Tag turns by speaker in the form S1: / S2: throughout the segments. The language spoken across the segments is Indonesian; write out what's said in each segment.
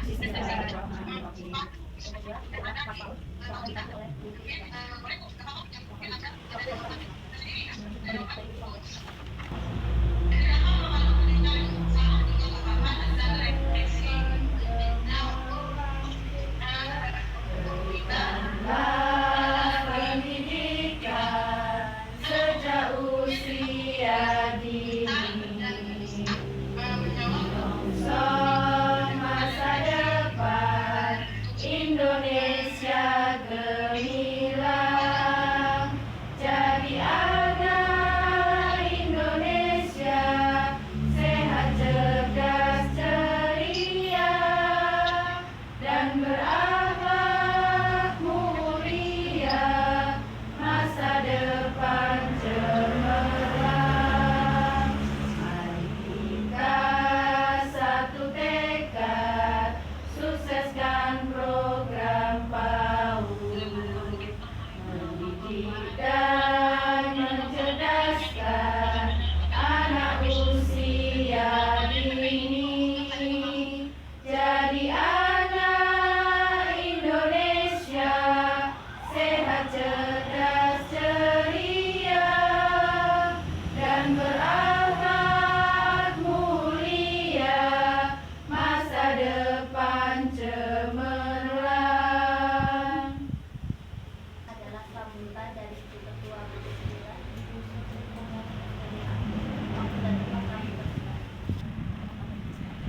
S1: Bismillahirrahmanirrahim. Kemudian adalah kapal yang dipakai oleh
S2: Berikanlah pendidikan sejak usia dini, menyongsong masa depan Indonesia gemilang. Jadi anak Indonesia sehat, cerdas, ceria, dan berakhlak mulia, masa depan cemerlang. Mari kita satu tekad, sukseskan program PAUD, mendidik dan mencerdaskan anak usia dini. Jadi anak Indonesia sehat, cerdas, ceria, dan berakhlak mulia, masa depan cemerlang.
S3: Adalah sambutan dari Ibu Ketua Gugus Tugas Ibu Sri dan kami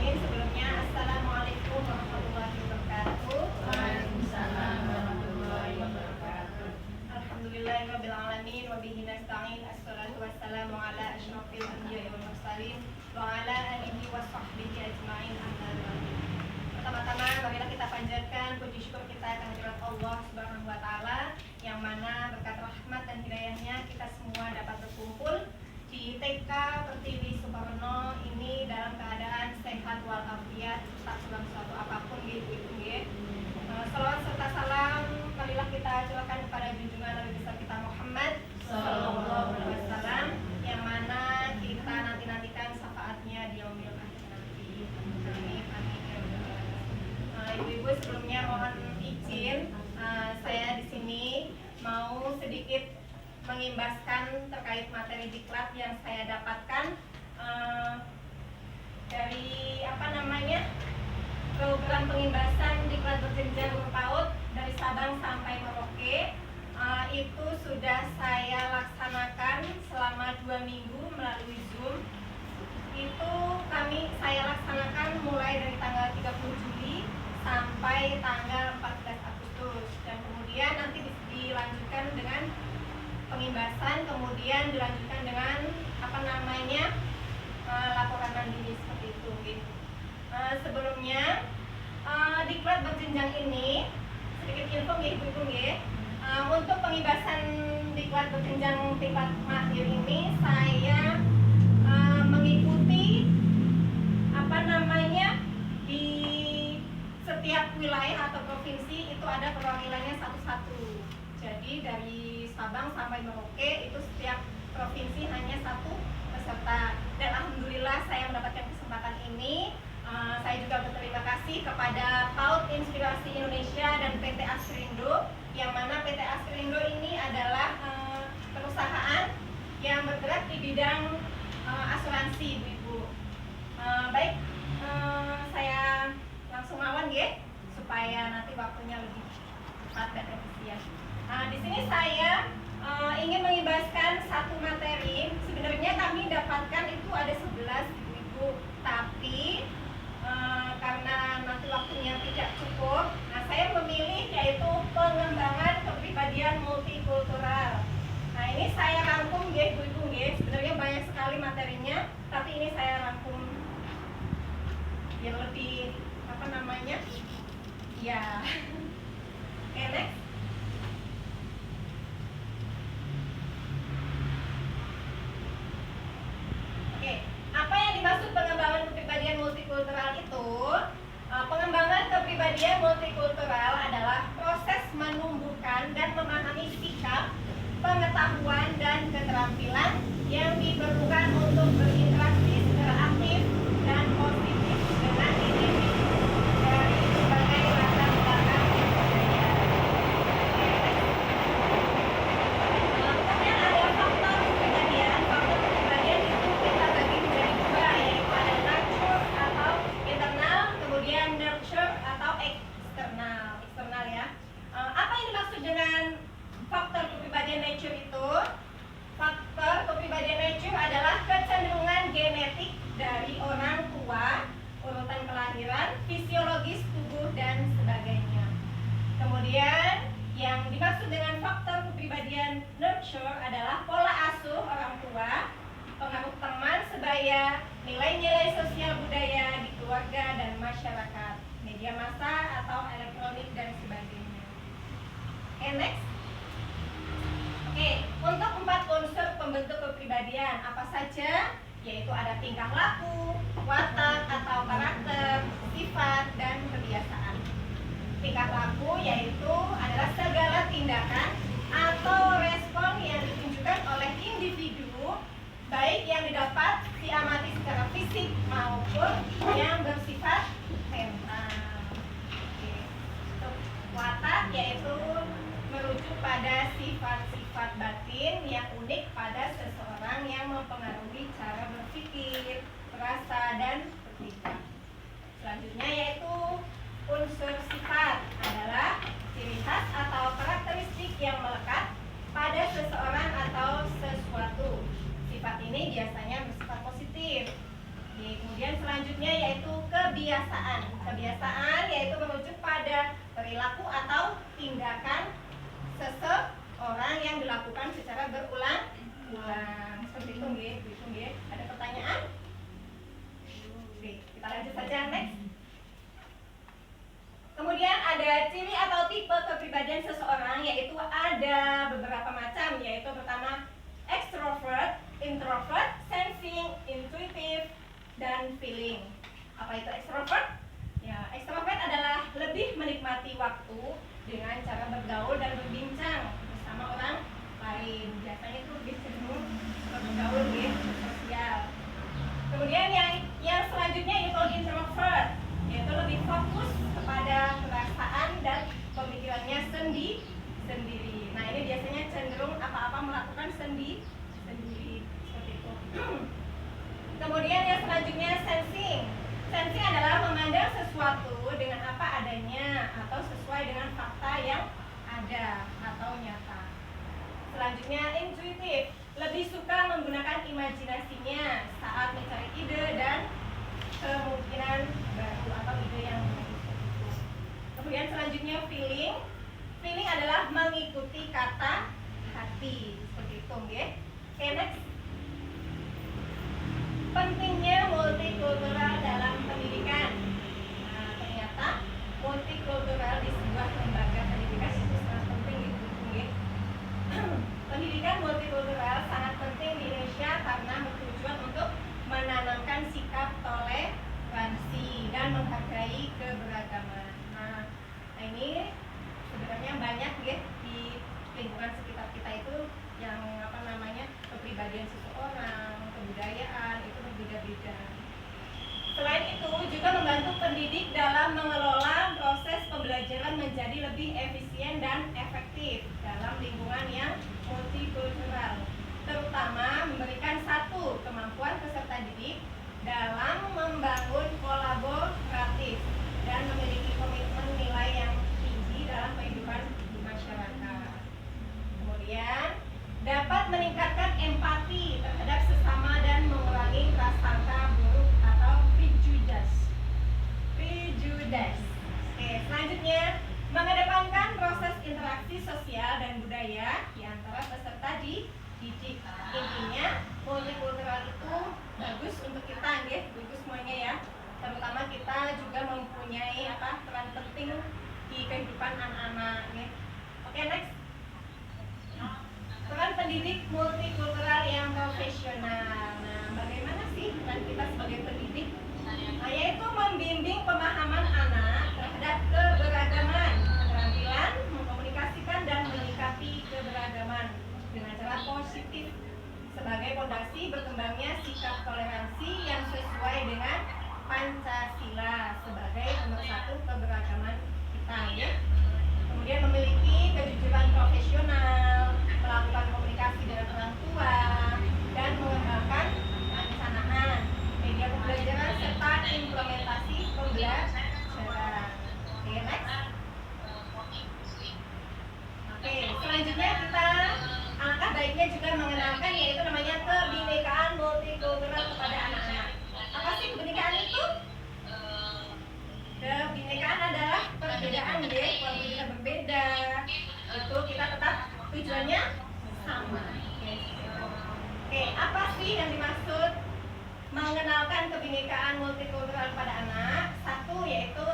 S4: Sebelumnya, Assalamualaikum warahmatullahi wabarakatuh.
S2: Waalaikumsalam warahmatullahi wabarakatuh.
S4: Alhamdulillahirabbil alamin wa bihi nasta'in. Assalatu wassalamu ala asyrofil anbiya'i wal mursalin wa ala alihi wa sahbihi ajma'in. Amma ba'du. Pertama-tama marilah kita panjatkan puji syukur kita kehadirat Allah Subhanahu wa taala, yang mana berkat rahmat dan hidayahnya kita semua dapat berkumpul di TK Pertiwi Suparno ini dalam keadaan sehat walafiat, tak kurang suatu apapun gitu nggih. Salawat serta salam marilah kita curahkan kepada junjungan Nabi besar kita Muhammad sallallahu alaihi wasallam, yang mana kita nanti-nantikan syafaatnya di yaumil akhir nanti. Amin amin ya rabbal alamin. Ibu-ibu, sebelumnya mohon izin saya di sini mau sedikit mengimbaskan terkait materi diklat yang saya dapatkan dari program pengimbasan diklat berjenjang PAUD dari Sabang sampai Merauke. Itu sudah saya laksanakan selama 2 minggu melalui Zoom. Itu saya laksanakan mulai dari tanggal 30 Juli sampai tanggal 14 Agustus, dan kemudian nanti dilanjutkan dengan pengimbasan, kemudian dilanjutkan dengan laporan mandiri seperti itu. Sebelumnya diklat berjenjang ini sedikit info nggih Ibu nggih. Untuk pengibasan diklat berjenjang tingkat mahir ini saya mengikuti di setiap wilayah atau provinsi itu ada perwakilannya satu-satu. Jadi dari Sabang sampai Merauke itu setiap provinsi hanya satu peserta. Dan alhamdulillah saya mendapatkan kesempatan ini. Saya juga berterima kasih kepada PAUD Inspirasi Indonesia dan PT Askrindo, yang mana PT Askrindo ini adalah perusahaan yang bergerak di bidang asuransi, Ibu. Baik, saya langsung mawon ya, supaya nanti waktunya lebih cepat dan efisien. Di sini saya ingin mengibaskan satu materi. Sebenarnya kami dapatkan itu ada 11, Ibu, tapi karena nanti waktunya tidak cukup, saya memilih yaitu pengembangan kepribadian multikultural. Nah, ini saya rangkum ya, Ibu, ya. Sebenarnya banyak sekali materinya, tapi ini saya rangkum biar lebih ya. Oke, next. Oke, apa yang dimaksud pengembangan kepribadian multikultural itu? Pengembangan kepribadian multikultural adalah proses menumbuhkan dan memahami sikap, pengetahuan, dan keterampilan yang diperlukan untuk berinteraksi secara aktif dan positif dengan individu dari berbagai latar belakang budaya. Kemudian ada faktor kepribadian. Faktor kepribadian itu kita bagi menjadi dua, yaitu ada nurture atau internal, kemudian nurture atau eksternal. Eksternal ya. Apa yang dimaksud dengan faktor kepribadian nature itu? Faktor kepribadian nature adalah kecenderungan genetik dari orang tua, urutan kelahiran, fisiologis tubuh, dan sebagainya. Kemudian yang dimaksud dengan faktor kepribadian nurture adalah pola asuh orang tua, pengaruh teman sebaya, nilai-nilai sosial budaya di keluarga dan masyarakat, media massa atau elektronik, dan sebagainya. Okay, next. Oke, untuk 4 unsur pembentuk kepribadian apa saja? Yaitu ada tingkah laku, watak atau karakter, sifat, dan kebiasaan. Tingkah laku yaitu adalah segala tindakan atau respon yang ditunjukkan oleh individu, baik yang didapat diamati secara fisik maupun yang bersifat mental. Untuk watak yaitu merujuk pada sifat-sifat batin yang unik pada seseorang yang mempengaruhi cara berpikir, perasa, dan bertindak. Selanjutnya yaitu unsur sifat adalah ciri khas atau karakteristik yang melekat pada seseorang atau sesuatu. Sifat ini biasanya bersifat positif. Kemudian selanjutnya yaitu kebiasaan. Kebiasaan yaitu merujuk pada perilaku atau tindakan seseorang yang dilakukan secara berulang-ulang. Seperti itu nggih. Ada pertanyaan? Oke, kita lanjut saja, next. Kemudian ada ciri atau tipe kepribadian seseorang, yaitu ada beberapa macam, yaitu pertama extrovert, introvert, sensing, intuitive, dan feeling. Apa itu extrovert? Ya, extrovert adalah lebih menikmati waktu dengan cara bergaul dan berbincang bersama orang lain. Biasanya itu lebih cenderung bergaul di sosial. Kemudian yang selanjutnya itu introvert, yaitu lebih fokus kepada perasaan dan pemikirannya sendiri. Nah, ini biasanya cenderung apa-apa melakukan sendiri seperti itu. Kemudian yang selanjutnya sensing. Sensing adalah memandang sesuatu dengan apa adanya atau sesuai dengan fakta yang ada atau nyata. Selanjutnya intuitif, lebih suka menggunakan imajinasinya saat mencari ide dan kemungkinan baru atau ide yang baru. Kemudian selanjutnya feeling. Feeling adalah mengikuti kata hati, seperti itu nggih. Oke, next. Pentingnya multikultural dalam pendidikan. Nah, ternyata multikultural di sebuah lembaga pendidikan lebih efisien dan efektif dalam lingkungan yang multikultural, terutama memberikan satu kemampuan peserta didik dalam membangun kolaboratif dan memiliki komitmen nilai yang tinggi dalam kehidupan di masyarakat. Kemudian dapat meningkatkan empati terhadap sesama dan mengurangi prasangka buruk atau prejudice. Oke, selanjutnya mengedepankan proses interaksi sosial dan budaya di antara peserta didik. Intinya multikultural itu bagus untuk kita, ibu semuanya ya. Terutama kita juga mempunyai peran penting di kehidupan anak-anak. Oke, next. Peran pendidik multikultural yang profesional. Nah, bagaimana sih peran kita sebagai pendidik? Nah, yaitu membimbing pemahaman anak terhadap keberagaman, keterampilan mengkomunikasikan dan menyikapi keberagaman dengan cara positif sebagai fondasi berkembangnya sikap toleransi yang sesuai dengan Pancasila sebagai nomor satu keberagaman kita ya. Kemudian memiliki kejujuran profesional, melakukan komunikasi dengan orang tua, dan mengembangkan perencanaan, media pembelajaran serta implementasi pembelajaran. Oke, next. Oke, selanjutnya kita alangkah baiknya juga mengenalkan yaitu namanya kebinekaan multikultural kepada anak-anak. Apa sih kebinekaan itu? Kebinekaan adalah perbedaan walaupun kita berbeda, itu kita tetap tujuannya sama. Oke, apa sih yang dimaksud mengenalkan kebinekaan multikultural pada anak? Satu yaitu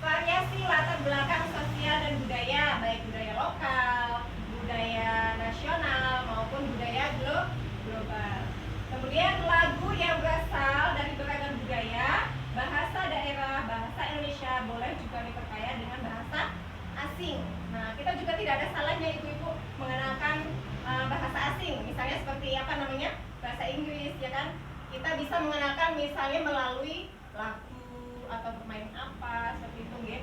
S4: variasi latar belakang sosial dan budaya, baik budaya lokal, budaya nasional maupun budaya global. Kemudian lagu yang berasal dari beragam budaya, bahasa daerah, bahasa Indonesia boleh juga diperkaya dengan bahasa asing. Nah, kita juga tidak ada salahnya ibu-ibu mengenalkan bahasa asing, misalnya seperti bahasa Inggris ya kan. Kita bisa mengenalkan misalnya melalui lagu atau permainan apa seperti itu ya.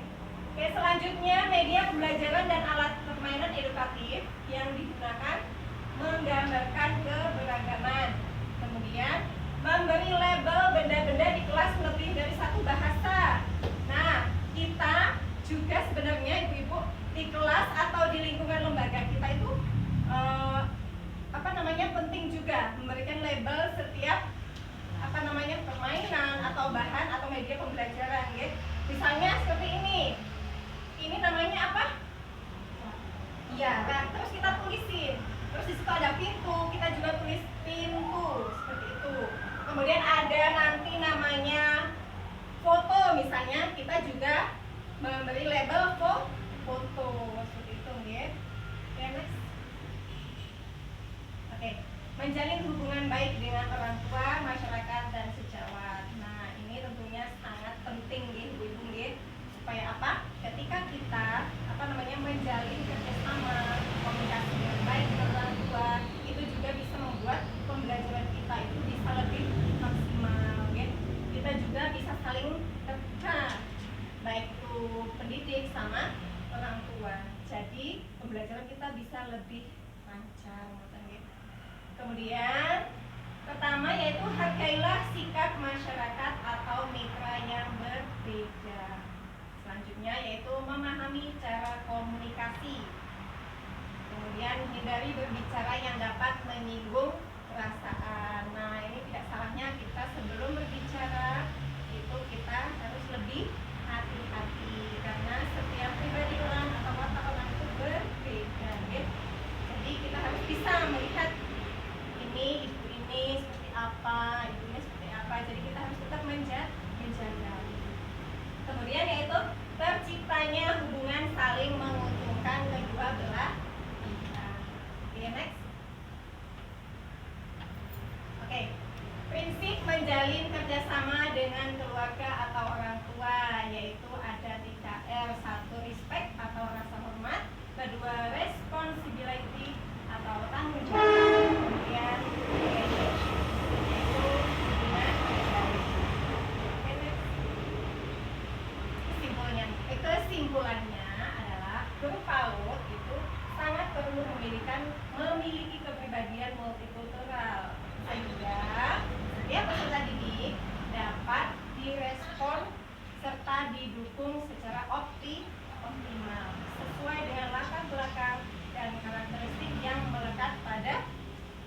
S4: Oke, selanjutnya media pembelajaran dan alat permainan edukatif yang digunakan menggambarkan keberagaman. Kemudian memberi label benda-benda di kelas lebih dari satu bahasa. Nah, kita juga sebenarnya ibu-ibu di kelas atau di lingkungan lembaga kita itu penting juga memberikan label setiap permainan atau bahan atau media pembelajaran ya. Misalnya seperti ini. Ini namanya apa? Iya, nah, terus kita tulisin. Terus di situ ada pintu, kita juga tulis pintu seperti itu. Kemudian ada nanti namanya foto misalnya, kita juga memberi label foto seperti itu ya. Oke, next. Oke, menjalin hubungan baik dengan orang tua, masyarakat dan sejawat. Nah, ini tentunya sangat penting ya, ibu-ibu ya. Supaya apa? Ketika kita menjalin kerjasama, komunikasi dengan baik dengan orang tua, itu juga bisa membuat pembelajaran kita itu bisa lebih maksimal ya. Kita juga bisa saling dekat, baik itu pendidik sama orang tua. Jadi pembelajaran kita bisa lebih lancar ya. Kemudian pertama yaitu hargailah sikap masyarakat atau mitra yang berbeda. Selanjutnya yaitu memahami cara komunikasi. Kemudian hindari berbicara yang dapat menyinggung perasaan. Nah, ini tidak salahnya kita sebelum berbicara itu kita harus lebih hati-hati karena setiap pribadi orang atau watak orang itu berbeda ya. Jadi kita harus bisa melihat ini ibu ini seperti apa, ibunya seperti apa. Jadi kita harus tetap menjaga. Kemudian yaitu terciptanya hubungan saling menguntungkan kedua belah pihak. Oke, next. Oke, prinsip menjalin kerjasama dengan keluarga atau orang tua yaitu ada 3 guru PAUD itu sangat perlu memiliki kepribadian multikultural sehingga setiap peserta didik dapat direspon serta didukung secara optimal sesuai dengan latar belakang dan karakteristik yang melekat pada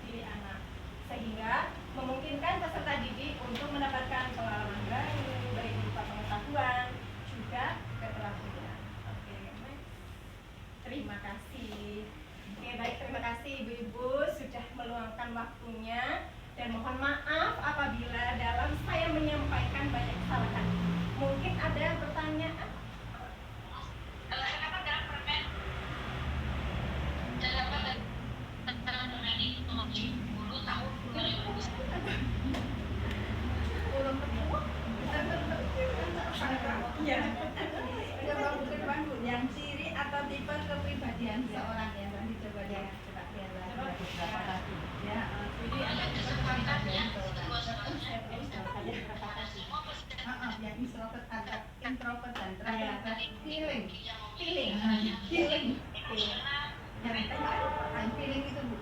S4: diri anak, sehingga memungkinkan peserta didik untuk mendapatkan pengalaman baru baik berupa pengetahuan juga keterampilan. Oke, next. Terima kasih. Oke, baik, terima kasih ibu-ibu sudah meluangkan waktunya, dan mohon maaf apabila dalam saya menyampaikan banyak kesalahan. Mungkin ada pertanyaan?
S2: Yang ciri atau tipe kepribadian seorang ya, nanti coba ya, coba lihat beberapa tadi ya, ciri atau tipe kepribadian seorang yang introvert dan terakhir feeling itu bu.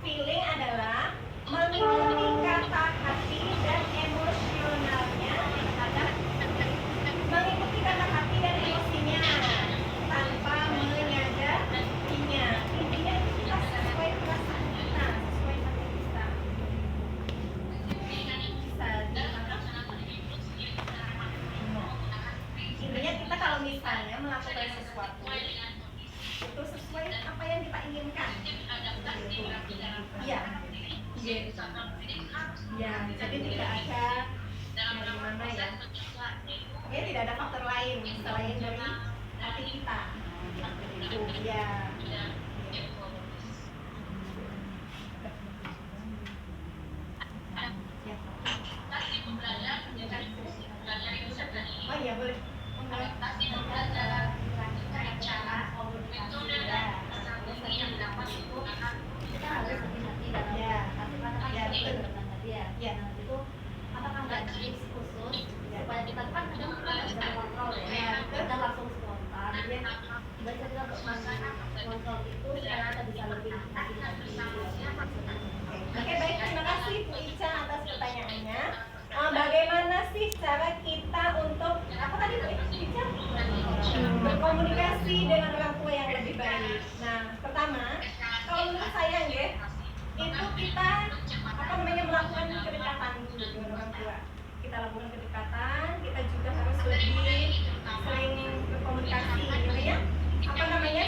S4: Feeling adalah mengikuti kata hati dan emosionalnya terhadap mengikuti kata hati dan emosinya tanpa menyadarinya. Intinya kita sesuai perasaan kita, sesuai hati kita. Intinya kita kalau misalnya melakukan sesuatu itu sesuai apa yang kita inginkan. Iya. Ya, jadi tidak ada dari mana ya. Ya, tidak ada faktor lain selain dari hati kita. Ya. Oh iya, boleh.
S3: Cara komunikasi kita harus hati-hati dalam tapi katakan dia itu apakah ada tips khusus supaya kita kan kadang kita nggak bisa kontrol ya, kita langsung spontan jadi tiba-tiba kita kontrol itu supaya kita bisa lebih hati-hati.
S4: Oke, baik, terima kasih Bu Ica atas pertanyaannya. Bagaimana sih cara kita untuk apa tadi Bu Ica? Berkomunikasi dengan orang tua yang lebih baik. Nah, pertama, kalau menurut saya ya, itu kita melakukan kedekatan dulu dengan orang tua. Kita lakukan kedekatan, kita juga harus lebih sering berkomunikasi, ya.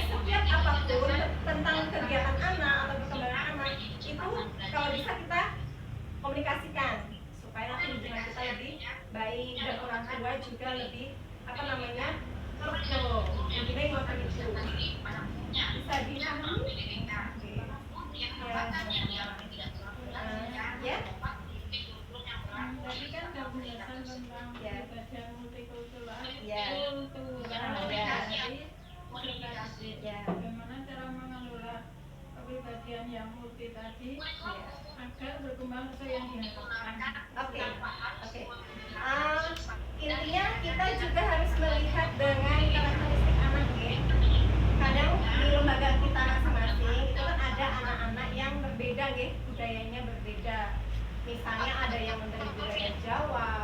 S4: Setiap apapun tentang kegiatan anak atau perkembangan anak itu kalau bisa kita komunikasikan supaya nanti hubungan kita lebih baik dan orang tua juga lebih lebih baik makan itu bisa dipahami ya.
S2: Tadi kan udah penjelasan tentang kepribadian multikultural, komunikasi, bagaimana cara mengelola kepribadian yang multi tadi agar berkembang sesuai yang diharapkan.
S4: Oke. Intinya kita juga harus melihat dengan karakteristik anak ya. Kadang di lembaga kita masing-masing itu kan ada anak-anak yang berbeda ya, budayanya berbeda. Misalnya ada yang dari budaya Jawa,